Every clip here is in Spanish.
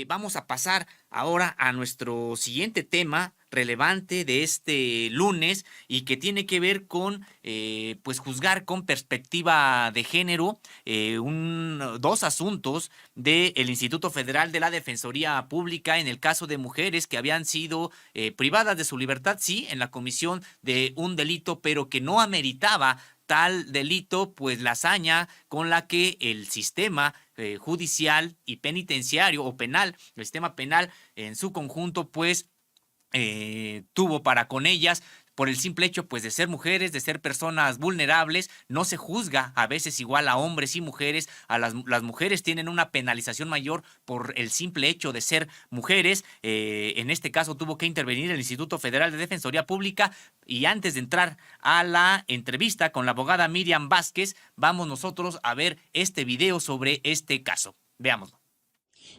Vamos a pasar ahora a nuestro siguiente tema relevante de este lunes y que tiene que ver con pues juzgar con perspectiva de género dos asuntos del Instituto Federal de la Defensoría Pública en el caso de mujeres que habían sido privadas de su libertad, sí, en la comisión de un delito, pero que no ameritaba tal delito, pues la hazaña con la que el sistema judicial y penitenciario o penal, el sistema penal en su conjunto, pues tuvo para con ellas por el simple hecho pues de ser mujeres, de ser personas vulnerables. No se juzga a veces igual a hombres y mujeres. Las mujeres tienen una penalización mayor por el simple hecho de ser mujeres. En este caso tuvo que intervenir el Instituto Federal de Defensoría Pública. Y antes de entrar a la entrevista con la abogada Miriam Vázquez, vamos nosotros a ver este video sobre este caso. Veámoslo.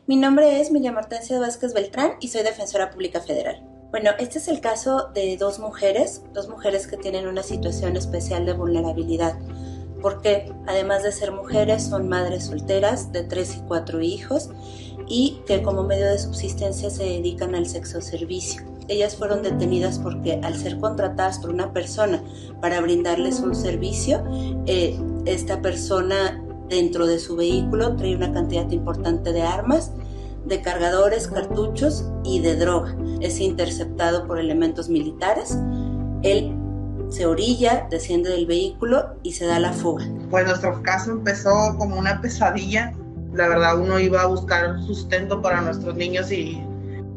Mi nombre es Miriam Hortensia Vázquez Beltrán y soy defensora pública federal. Bueno, este es el caso de dos mujeres que tienen una situación especial de vulnerabilidad, porque además de ser mujeres son madres solteras de 3 y 4 hijos y que como medio de subsistencia se dedican al sexo servicio. Ellas fueron detenidas porque al ser contratadas por una persona para brindarles un servicio, esta persona dentro de su vehículo traía una cantidad importante de armas, de cargadores, cartuchos y de droga. Es interceptado por elementos militares. Él se orilla, desciende del vehículo y se da a la fuga. Pues nuestro caso empezó como una pesadilla. La verdad, uno iba a buscar sustento para nuestros niños y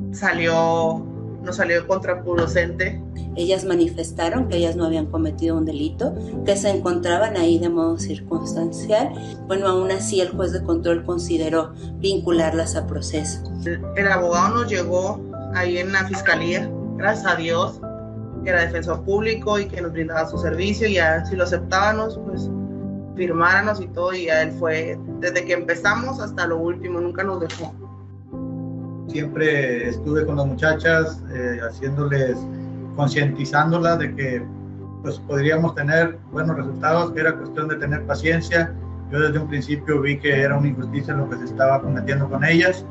nos salió contraproducente. Ellas manifestaron que ellas no habían cometido un delito, que se encontraban ahí de modo circunstancial. Bueno, aún así el juez de control consideró vincularlas a proceso. El abogado nos llegó ahí en la fiscalía, gracias a Dios, que era defensor público y que nos brindaba su servicio, y ya si lo aceptábamos, pues firmáramos y todo, y ya él fue, desde que empezamos hasta lo último, nunca nos dejó. Siempre estuve con las muchachas, concientizándolas de que pues podríamos tener buenos resultados, que era cuestión de tener paciencia. Yo desde un principio vi que era una injusticia lo que se estaba cometiendo con ellas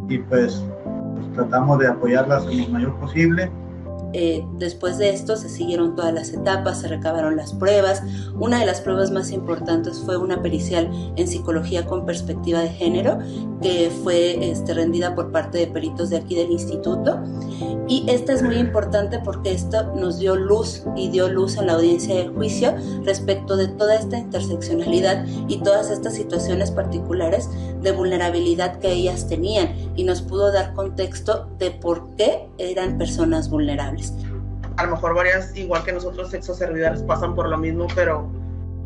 y pues tratamos de apoyarlas en lo mayor posible. Después de esto se siguieron todas las etapas, se recabaron las pruebas. Una de las pruebas más importantes fue una pericial en psicología con perspectiva de género que fue rendida por parte de peritos de aquí del instituto, y esta es muy importante porque esto nos dio luz en la audiencia de juicio respecto de toda esta interseccionalidad y todas estas situaciones particulares de vulnerabilidad que ellas tenían, y nos pudo dar contexto de por qué eran personas vulnerables. A lo mejor varias, igual que nosotros, sexoservidoras, pasan por lo mismo, pero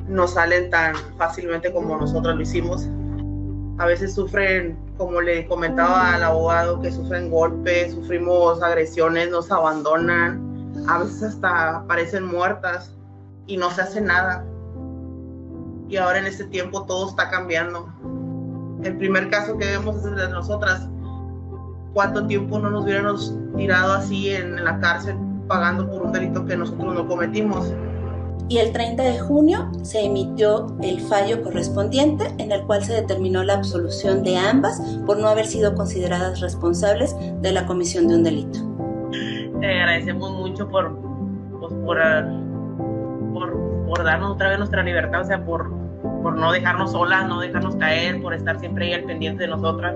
no salen tan fácilmente como nosotros lo hicimos. A veces sufren, como le comentaba al abogado, que sufren golpes, sufrimos agresiones, nos abandonan, a veces hasta aparecen muertas y no se hace nada. Y ahora en este tiempo todo está cambiando. El primer caso que vemos es el de nosotras. ¿Cuánto tiempo no nos hubiéramos tirado así en la cárcel pagando por un delito que nosotros no cometimos? Y el 30 de junio se emitió el fallo correspondiente en el cual se determinó la absolución de ambas por no haber sido consideradas responsables de la comisión de un delito. Agradecemos mucho por darnos otra vez nuestra libertad, o sea, por no dejarnos solas, no dejarnos caer, por estar siempre ahí al pendiente de nosotras.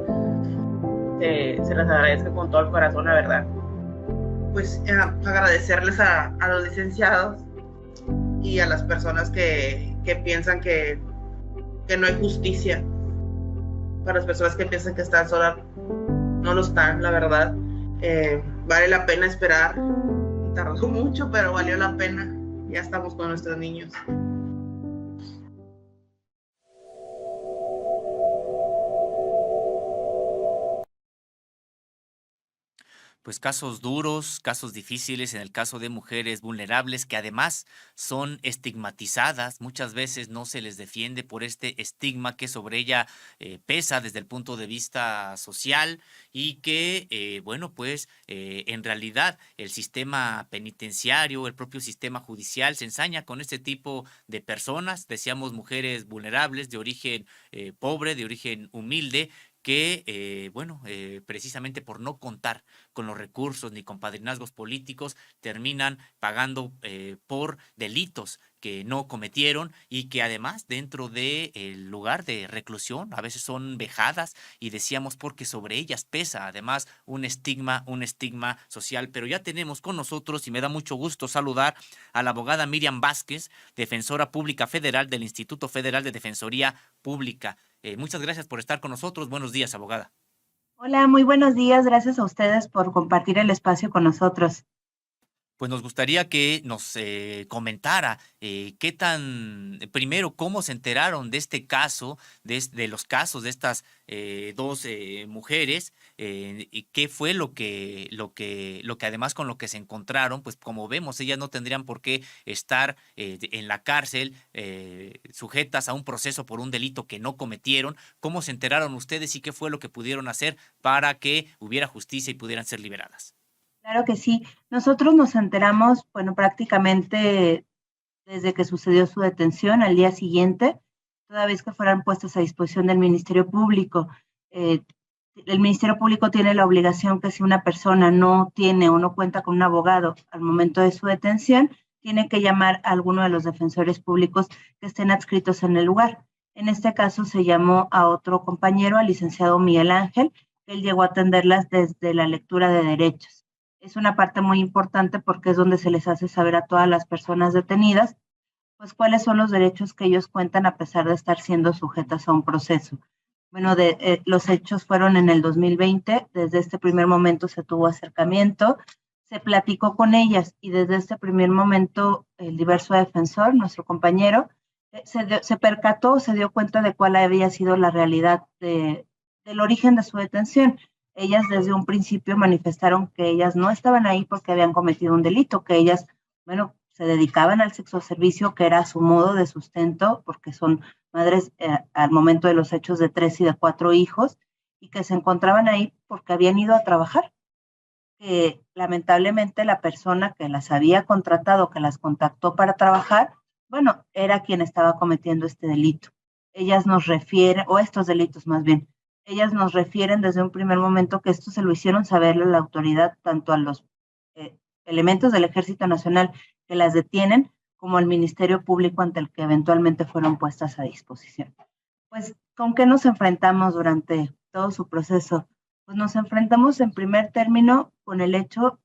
Se les agradece con todo el corazón, la verdad. Pues agradecerles a los licenciados y a las personas que piensan que no hay justicia. Para las personas que piensan que están solas, no lo están, la verdad. Vale la pena esperar. Tardó mucho, pero valió la pena. Ya estamos con nuestros niños. Pues casos duros, casos difíciles en el caso de mujeres vulnerables que además son estigmatizadas. Muchas veces no se les defiende por este estigma que sobre ella pesa desde el punto de vista social y que, bueno, pues en realidad el sistema penitenciario, el propio sistema judicial se ensaña con este tipo de personas. Decíamos mujeres vulnerables de origen pobre, de origen humilde, que, precisamente por no contar con los recursos ni con padrinazgos políticos, terminan pagando por delitos que no cometieron y que además dentro del lugar de reclusión a veces son vejadas y decíamos porque sobre ellas pesa además un estigma social. Pero ya tenemos con nosotros y me da mucho gusto saludar a la abogada Miriam Vázquez, defensora pública federal del Instituto Federal de Defensoría Pública. Muchas gracias por estar con nosotros. Buenos días, abogada. Hola, muy buenos días. Gracias a ustedes por compartir el espacio con nosotros. Pues nos gustaría que nos comentara primero, cómo se enteraron de este caso, de los casos de estas dos mujeres, y qué fue lo que además con lo que se encontraron. Pues como vemos, ellas no tendrían por qué estar en la cárcel, sujetas a un proceso por un delito que no cometieron. ¿Cómo se enteraron ustedes y qué fue lo que pudieron hacer para que hubiera justicia y pudieran ser liberadas? Claro que sí. Nosotros nos enteramos, prácticamente desde que sucedió su detención al día siguiente, toda vez que fueran puestas a disposición del Ministerio Público. El Ministerio Público tiene la obligación que si una persona no tiene o no cuenta con un abogado al momento de su detención, tiene que llamar a alguno de los defensores públicos que estén adscritos en el lugar. En este caso se llamó a otro compañero, al licenciado Miguel Ángel, que él llegó a atenderlas desde la lectura de derechos. Es una parte muy importante porque es donde se les hace saber a todas las personas detenidas, pues cuáles son los derechos que ellos cuentan a pesar de estar siendo sujetas a un proceso. Bueno, los hechos fueron en el 2020, desde este primer momento se tuvo acercamiento, se platicó con ellas y desde este primer momento el diverso defensor, nuestro compañero, se percató, se dio cuenta de cuál había sido la realidad del origen de su detención. Ellas desde un principio manifestaron que ellas no estaban ahí porque habían cometido un delito, que ellas, se dedicaban al sexoservicio, que era su modo de sustento, porque son madres al momento de los hechos de 3 y de 4 hijos, y que se encontraban ahí porque habían ido a trabajar. Que lamentablemente la persona que las había contratado, que las contactó para trabajar, era quien estaba cometiendo este delito. Ellas nos refieren, o estos delitos más bien, ellas nos refieren desde un primer momento que esto se lo hicieron saber a la autoridad, tanto a los elementos del Ejército Nacional que las detienen, como al Ministerio Público ante el que eventualmente fueron puestas a disposición. Pues, ¿con qué nos enfrentamos durante todo su proceso? Pues nos enfrentamos en primer término con el hecho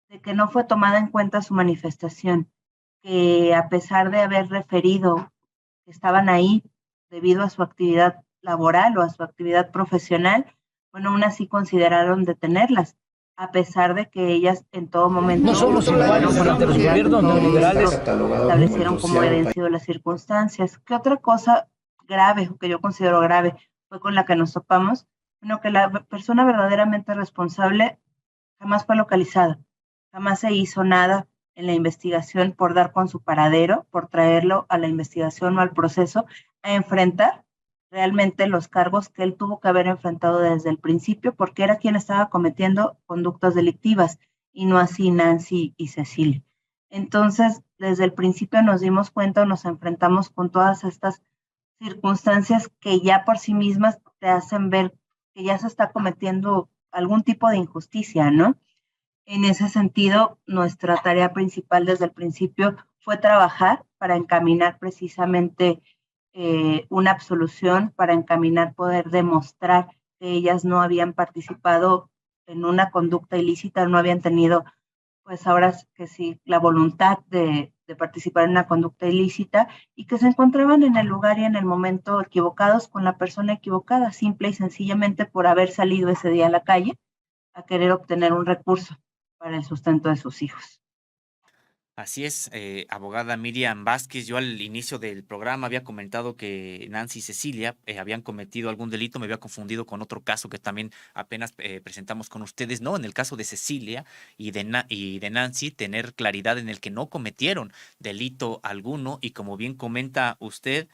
de que no fue tomada en cuenta su manifestación, que a pesar de haber referido que estaban ahí debido a su actividad laboral o a su actividad profesional, aún así consideraron detenerlas, a pesar de que ellas en todo momento no somos iguales ante los gobiernos neoliberales, establecieron cómo habían sido las circunstancias. ¿Qué otra cosa grave, que yo considero grave, fue con la que nos topamos? Que la persona verdaderamente responsable jamás fue localizada, jamás se hizo nada en la investigación por dar con su paradero, por traerlo a la investigación o al proceso, a enfrentar realmente los cargos que él tuvo que haber enfrentado desde el principio, porque era quien estaba cometiendo conductas delictivas, y no así Nancy y Cecilia. Entonces, desde el principio nos dimos cuenta, nos enfrentamos con todas estas circunstancias que ya por sí mismas te hacen ver que ya se está cometiendo algún tipo de injusticia, ¿no? En ese sentido, nuestra tarea principal desde el principio fue trabajar para encaminar precisamente una absolución, para encaminar poder demostrar que ellas no habían participado en una conducta ilícita, no habían tenido, pues ahora que sí, la voluntad de participar en una conducta ilícita, y que se encontraban en el lugar y en el momento equivocados con la persona equivocada, simple y sencillamente por haber salido ese día a la calle a querer obtener un recurso para el sustento de sus hijos. Así es, abogada Miriam Vázquez. Yo al inicio del programa había comentado que Nancy y Cecilia habían cometido algún delito, me había confundido con otro caso que también apenas presentamos con ustedes. No, en el caso de Cecilia y de Nancy, tener claridad en el que no cometieron delito alguno, y como bien comenta usted,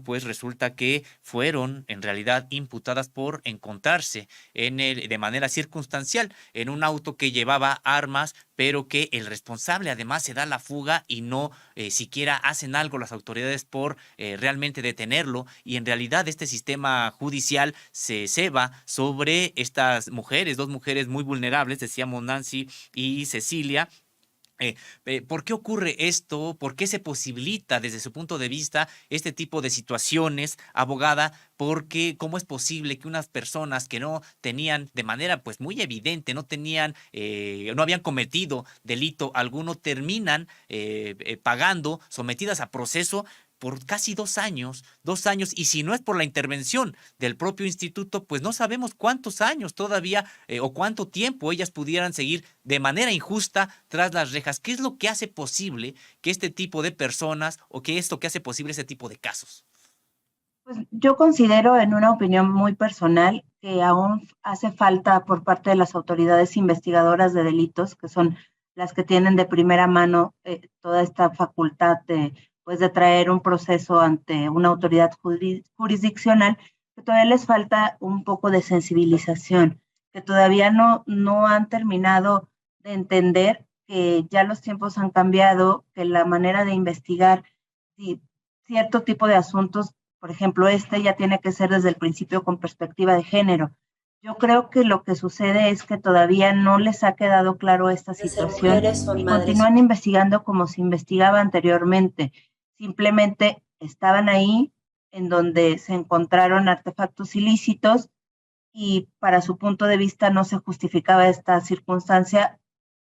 pues resulta que fueron en realidad imputadas por encontrarse de manera circunstancial en un auto que llevaba armas, pero que el responsable además demás se da la fuga y no siquiera hacen algo las autoridades por realmente detenerlo, y en realidad este sistema judicial se ceba sobre estas mujeres, dos mujeres muy vulnerables, decíamos Nancy y Cecilia. ¿Por qué ocurre esto? ¿Por qué se posibilita desde su punto de vista este tipo de situaciones, abogada? Porque ¿cómo es posible que unas personas que no tenían de manera pues muy evidente, no habían cometido delito alguno, terminan pagando, sometidas a proceso por casi 2 años, y si no es por la intervención del propio instituto, pues no sabemos cuántos años todavía o cuánto tiempo ellas pudieran seguir de manera injusta tras las rejas? ¿Qué es lo que hace posible que este tipo de personas, o qué es lo que hace posible este tipo de casos? Pues yo considero, en una opinión muy personal, que aún hace falta por parte de las autoridades investigadoras de delitos, que son las que tienen de primera mano toda esta facultad de traer un proceso ante una autoridad jurisdiccional, que todavía les falta un poco de sensibilización, que todavía no han terminado de entender que ya los tiempos han cambiado, que la manera de investigar cierto tipo de asuntos, por ejemplo, ya tiene que ser desde el principio con perspectiva de género. Yo creo que lo que sucede es que todavía no les ha quedado claro esta situación y continúan investigando como se investigaba anteriormente. Simplemente estaban ahí en donde se encontraron artefactos ilícitos y para su punto de vista no se justificaba esta circunstancia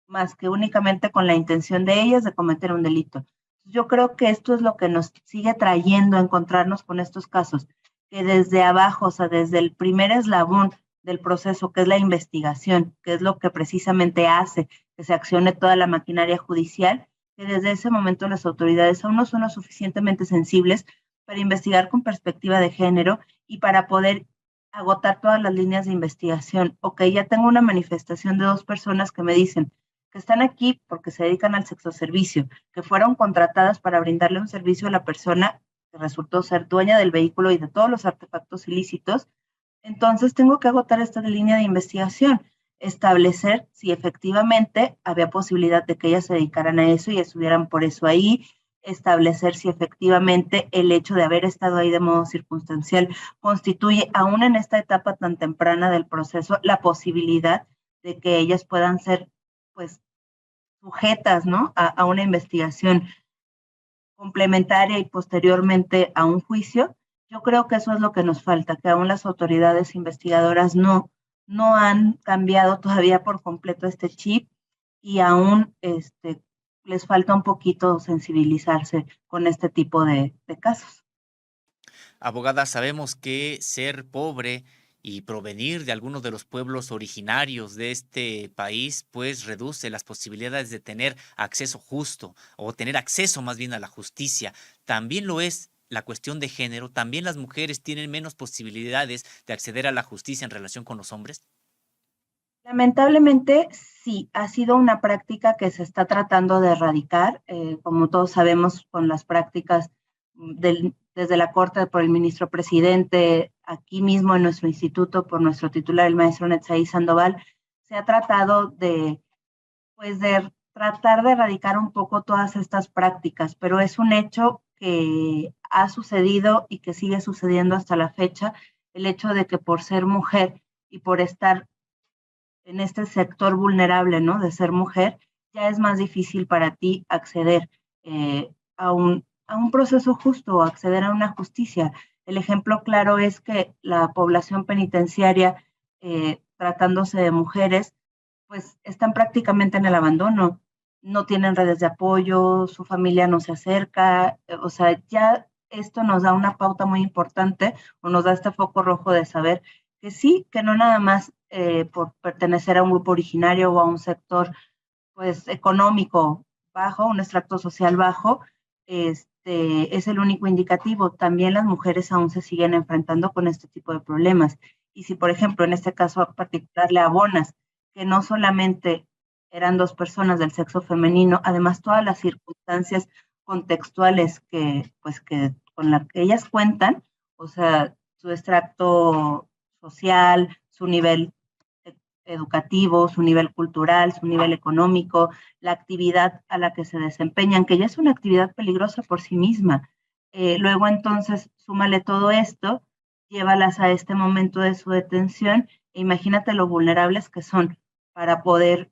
más que únicamente con la intención de ellas de cometer un delito. Yo creo que esto es lo que nos sigue trayendo a encontrarnos con estos casos, que desde abajo, o sea, desde el primer eslabón del proceso, que es la investigación, que es lo que precisamente hace que se accione toda la maquinaria judicial, que desde ese momento las autoridades aún no son lo suficientemente sensibles para investigar con perspectiva de género y para poder agotar todas las líneas de investigación. Ok, ya tengo una manifestación de 2 personas que me dicen que están aquí porque se dedican al sexoservicio, que fueron contratadas para brindarle un servicio a la persona que resultó ser dueña del vehículo y de todos los artefactos ilícitos. Entonces tengo que agotar esta línea de investigación, establecer si efectivamente había posibilidad de que ellas se dedicaran a eso y estuvieran por eso ahí, establecer si efectivamente el hecho de haber estado ahí de modo circunstancial constituye, aún en esta etapa tan temprana del proceso, la posibilidad de que ellas puedan ser pues sujetas, ¿no?, a una investigación complementaria y posteriormente a un juicio. Yo creo que eso es lo que nos falta, que aún las autoridades investigadoras no han cambiado todavía por completo este chip y aún les falta un poquito sensibilizarse con este tipo de casos. Abogada, sabemos que ser pobre y provenir de algunos de los pueblos originarios de este país, pues reduce las posibilidades de tener acceso justo, o tener acceso más bien a la justicia. También lo es la cuestión de género. ¿También las mujeres tienen menos posibilidades de acceder a la justicia en relación con los hombres? Lamentablemente, sí, ha sido una práctica que se está tratando de erradicar, como todos sabemos, con las prácticas desde la Corte por el ministro presidente, aquí mismo en nuestro instituto, por nuestro titular, el maestro Netzaí Sandoval, se ha tratado de tratar de erradicar un poco todas estas prácticas, pero es un hecho que ha sucedido y que sigue sucediendo hasta la fecha, el hecho de que por ser mujer y por estar en este sector vulnerable, ¿no?, de ser mujer, ya es más difícil para ti acceder a un proceso justo, acceder a una justicia. El ejemplo claro es que la población penitenciaria, tratándose de mujeres, pues están prácticamente en el abandono, no tienen redes de apoyo, su familia no se acerca, o sea, ya esto nos da una pauta muy importante o nos da este foco rojo de saber que sí, que no nada más por pertenecer a un grupo originario o a un sector pues económico bajo, un extracto social bajo, es el único indicativo. También las mujeres aún se siguen enfrentando con este tipo de problemas. Y si, por ejemplo, en este caso particular le abonas que no solamente eran 2 personas del sexo femenino, además todas las circunstancias contextuales que con las que ellas cuentan, o sea, su extracto social, su nivel educativo, su nivel cultural, su nivel económico, la actividad a la que se desempeñan, que ya es una actividad peligrosa por sí misma. Luego entonces, súmale todo esto, llévalas a este momento de su detención e imagínate lo vulnerables que son para poder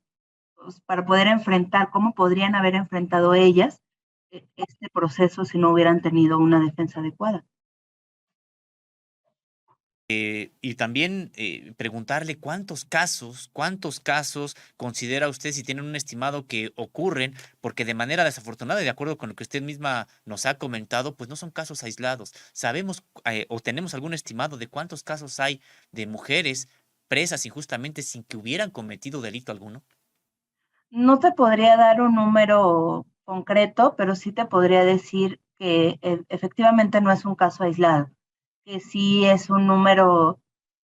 enfrentar, cómo podrían haber enfrentado ellas este proceso si no hubieran tenido una defensa adecuada. Y también preguntarle cuántos casos considera usted, si tienen un estimado, que ocurren, porque de manera desafortunada, y de acuerdo con lo que usted misma nos ha comentado, pues no son casos aislados. ¿Sabemos o tenemos algún estimado de cuántos casos hay de mujeres presas injustamente sin que hubieran cometido delito alguno? No te podría dar un número concreto, pero sí te podría decir que efectivamente no es un caso aislado, que sí es un número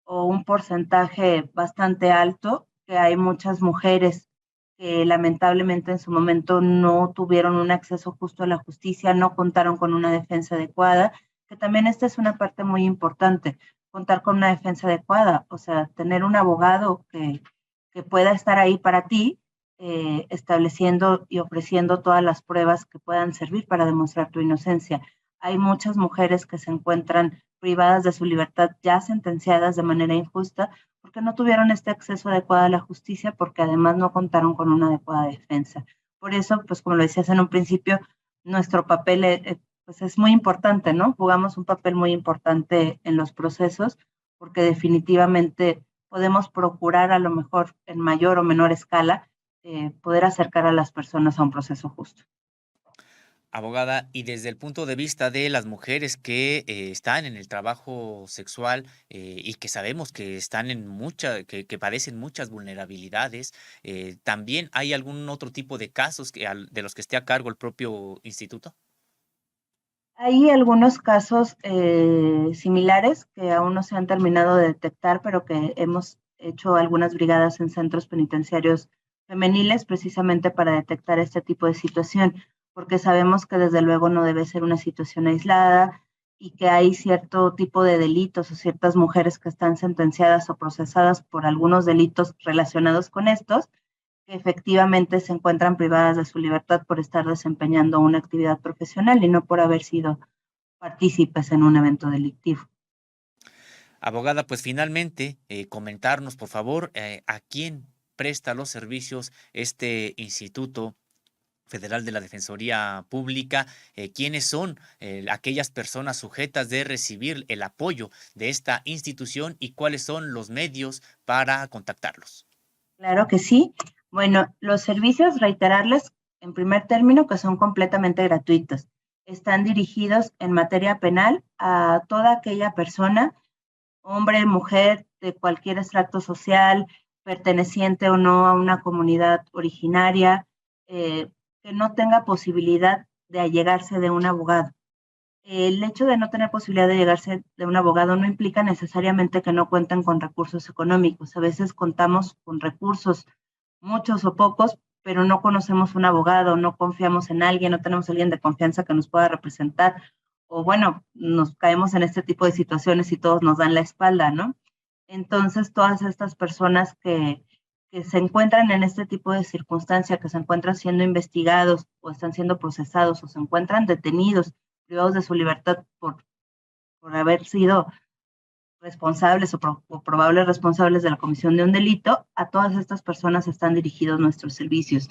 o un porcentaje bastante alto, que hay muchas mujeres que lamentablemente en su momento no tuvieron un acceso justo a la justicia, no contaron con una defensa adecuada, que también esta es una parte muy importante, contar con una defensa adecuada, o sea, tener un abogado que pueda estar ahí para ti, estableciendo y ofreciendo todas las pruebas que puedan servir para demostrar tu inocencia. Hay muchas mujeres que se encuentran privadas de su libertad, ya sentenciadas de manera injusta, porque no tuvieron este acceso adecuado a la justicia, porque además no contaron con una adecuada defensa. Por eso, pues como lo decías en un principio, nuestro papel pues es muy importante, ¿no? Jugamos un papel muy importante en los procesos, porque definitivamente podemos procurar, a lo mejor en mayor o menor escala, poder acercar a las personas a un proceso justo. Abogada, y desde el punto de vista de las mujeres que están en el trabajo sexual y que sabemos que están que padecen muchas vulnerabilidades, ¿también hay algún otro tipo de casos de los que esté a cargo el propio instituto? Hay algunos casos similares que aún no se han terminado de detectar, pero que hemos hecho algunas brigadas en centros penitenciarios femeniles precisamente para detectar este tipo de situación, porque sabemos que desde luego no debe ser una situación aislada y que hay cierto tipo de delitos o ciertas mujeres que están sentenciadas o procesadas por algunos delitos relacionados con estos, que efectivamente se encuentran privadas de su libertad por estar desempeñando una actividad profesional y no por haber sido partícipes en un evento delictivo. Abogada, pues finalmente comentarnos, por favor, a quién presta los servicios este Instituto Federal de la Defensoría Pública, quiénes son aquellas personas sujetas de recibir el apoyo de esta institución y cuáles son los medios para contactarlos. Claro que sí. Bueno, los servicios, reiterarles en primer término que son completamente gratuitos. Están dirigidos en materia penal a toda aquella persona, hombre, mujer, de cualquier estrato social, perteneciente o no a una comunidad originaria, que no tenga posibilidad de allegarse de un abogado. El hecho de no tener posibilidad de allegarse de un abogado no implica necesariamente que no cuenten con recursos económicos. A veces contamos con recursos, muchos o pocos, pero no conocemos un abogado, no confiamos en alguien, no tenemos a alguien de confianza que nos pueda representar, o bueno, nos caemos en este tipo de situaciones y todos nos dan la espalda, ¿no? Entonces, todas estas personas que se encuentran en este tipo de circunstancia, que se encuentran siendo investigados o están siendo procesados o se encuentran detenidos, privados de su libertad por haber sido responsables o probables responsables de la comisión de un delito, a todas estas personas están dirigidos nuestros servicios.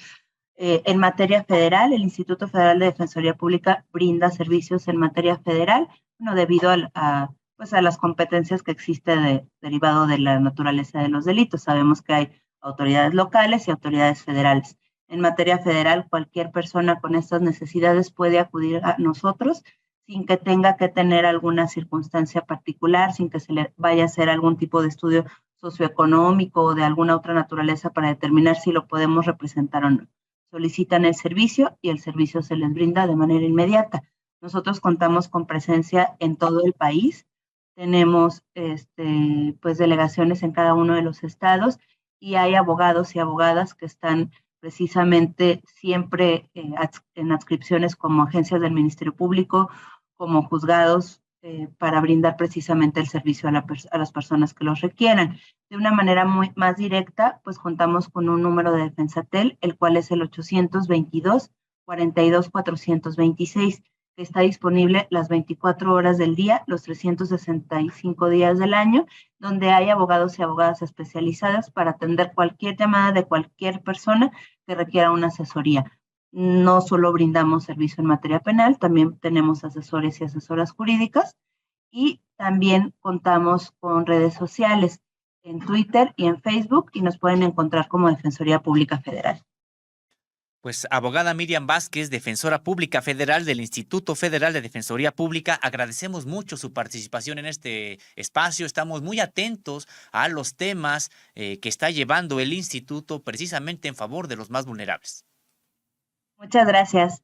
En materia federal, el Instituto Federal de Defensoría Pública brinda servicios en materia federal, bueno, debido a las competencias que existe derivado de la naturaleza de los delitos. Sabemos que hay autoridades locales y autoridades federales. En materia federal, cualquier persona con estas necesidades puede acudir a nosotros sin que tenga que tener alguna circunstancia particular, sin que se le vaya a hacer algún tipo de estudio socioeconómico o de alguna otra naturaleza para determinar si lo podemos representar o no. Solicitan el servicio y el servicio se les brinda de manera inmediata. Nosotros contamos con presencia en todo el país, tenemos delegaciones en cada uno de los estados y hay abogados y abogadas que están precisamente siempre en adscripciones como agencias del Ministerio Público, como juzgados para brindar precisamente el servicio a las personas que los requieran. De una manera más directa, pues contamos con un número de Defensatel, el cual es el 822-42-426, que está disponible las 24 horas del día, los 365 días del año, donde hay abogados y abogadas especializadas para atender cualquier llamada de cualquier persona que requiera una asesoría. No solo brindamos servicio en materia penal, también tenemos asesores y asesoras jurídicas, y también contamos con redes sociales en Twitter y en Facebook, y nos pueden encontrar como Defensoría Pública Federal. Pues abogada Miriam Vázquez, defensora pública federal del Instituto Federal de Defensoría Pública, agradecemos mucho su participación en este espacio. Estamos muy atentos a los temas que está llevando el instituto precisamente en favor de los más vulnerables. Muchas gracias.